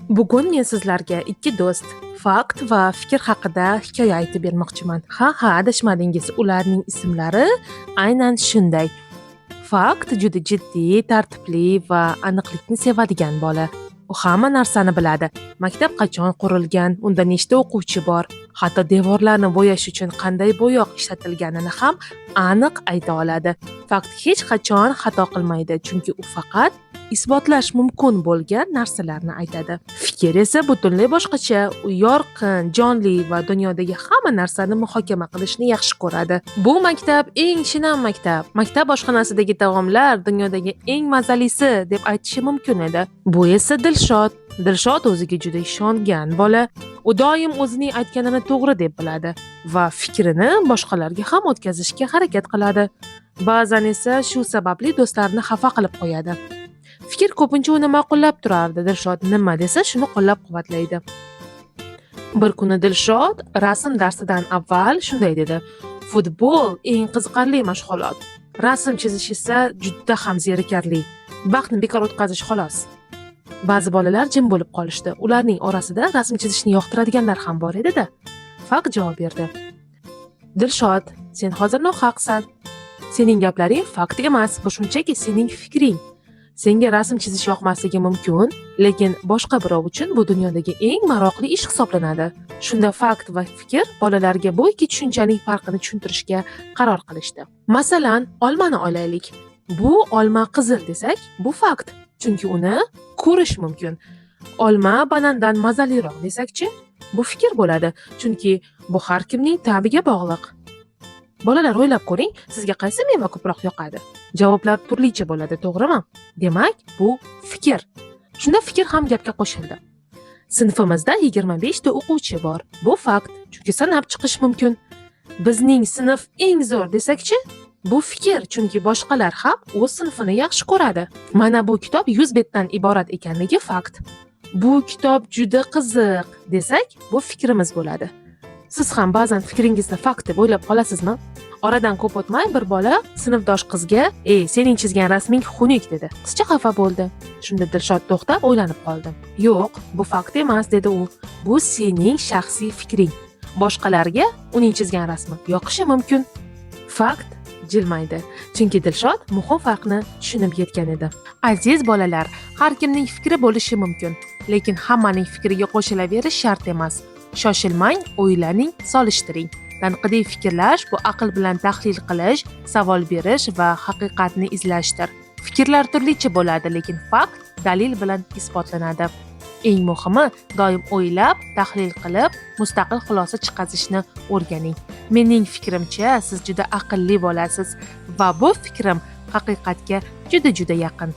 Bugun men sizlarga ikki do'st, fakt va fikr haqida hikoya aytib bermoqchiman. Ha, adashmadingiz, ularning ismlari aynan shunday. Fakt juda jiddiy, tartibli va aniqlikni sevadigan bola. U hamma narsani biladi. Maktab qachon qurilgan, unda nechta o'quvchi bor, hatto devorlarni bo'yash uchun qanday bo'yoq ishlatilganini ham aniq ayta oladi. Fakt hech qachon xato qilmaydi, chunki u faqat isbotlash mumkin bo'lgan narsalarni aytadi. Fikr esa butunlay boshqacha. U yorqin, jonli va dunyodagi hamma narsani muhokama qilishni yaxshi ko'radi. Bu maktab eng shinam maktab. Maktab oshxonasidagi taomlar dunyodagi eng mazalisi deb aytishi mumkin edi. Bu esa Dilshod. Dilshod o'ziga juda ishongan bola. U doim o'zining aytganini to'g'ri deb biladi va fikrini boshqalarga ham o'tkazishga harakat qiladi. Ba'zan esa shu sababli do'stlarini xafa qilib qo'yadi. Fikr ko'pincha uni ma'qullab turardi. Dilshod nima desa shuni qo'llab-quvvatlaydi. Bir kuni Dilshod rasm darsidan avval shunday dedi: "Futbol eng qiziqarli mashg'ulot. Rasm chizish esa juda ham zerikarli. Vaqtni bekor o'tkazish xolos." Ba'zi bolalar jim bo'lib qolishdi. Ularning orasida rasm chizishni yoqtiradiganlar ham bor edi-da. Fakt javob berdi: "Dilshod, sen hozir nohaqsan. Sening gaplaring fakt emas, bu shunchaki sening fikring. Senga rasm chizish yoqmasligi mumkin, lekin boshqa birov uchun bu dunyodagi eng maroqli ish hisoblanadi." Shunda fakt va fikr bolalarga bu ikki tushunchaning farqini tushuntirishga qaror qilishdi. Masalan, olmani olaylik. Bu olma qizil desak, bu fakt, chunki uni ko'rish mumkin. Olma banandan mazaliroq desakchi, bu fikr bo'ladi, chunki bu har kimning ta'biga bog'liq. Bolalar, o'ylab ko'ring, sizga qaysi meva ko'proq yoqadi? Javoblar turlicha bo'ladi, to'g'rimi? Demak, bu fikr. Shunda fikr ham gapga qo'shildi. Sinfimizda 25 ta o'quvchi bor. Bu fakt, chunki sanab chiqish mumkin. Bizning sinf eng zo'r desakchi, bu fikr, chunki boshqalar ham o'z sinfini yaxshi ko'radi. Mana bu kitob 100 betdan iborat ekanligi fakt. Bu kitob juda qiziq desak, bu fikrimiz bo'ladi. Siz ham ba'zan fikringizni fakt deb o'ylab qolasizmi? Oradan ko'p o'tmay bir bola sinfdosh qizga: "Ey, sening chizgan rasming xunuk" dedi. Qizcha xafa bo'ldi. Shunda Dilshod to'xtab o'ylanib qoldi. "Yo'q, bu fakt emas" dedi u. "Bu sening shaxsiy fikring. Boshqalarga uning chizgan rasmi yoqishi mumkin." Fakt jilmaydi, chunki Dilshod muhim farqni tushunib yetgan edi. Aziz bolalar, har kimning fikri bo'lishi mumkin, lekin hammaning fikriga qo'shilaverish shart emas. Shoshilmang, o'ylaning, solishtiring. Tanqidiy fikrlash bu aql bilan tahlil qilish, savol berish va haqiqatni izlashdir. Fikrlar turlicha bo'ladi, lekin fakt dalil bilan isbotlanadi. Eng muhimi, doim o'ylab, tahlil qilib, mustaqil xulosa chiqarishni o'rganing. Mening fikrimcha, siz juda aqlli bo'lasiz va bu fikrim haqiqatga juda yaqin.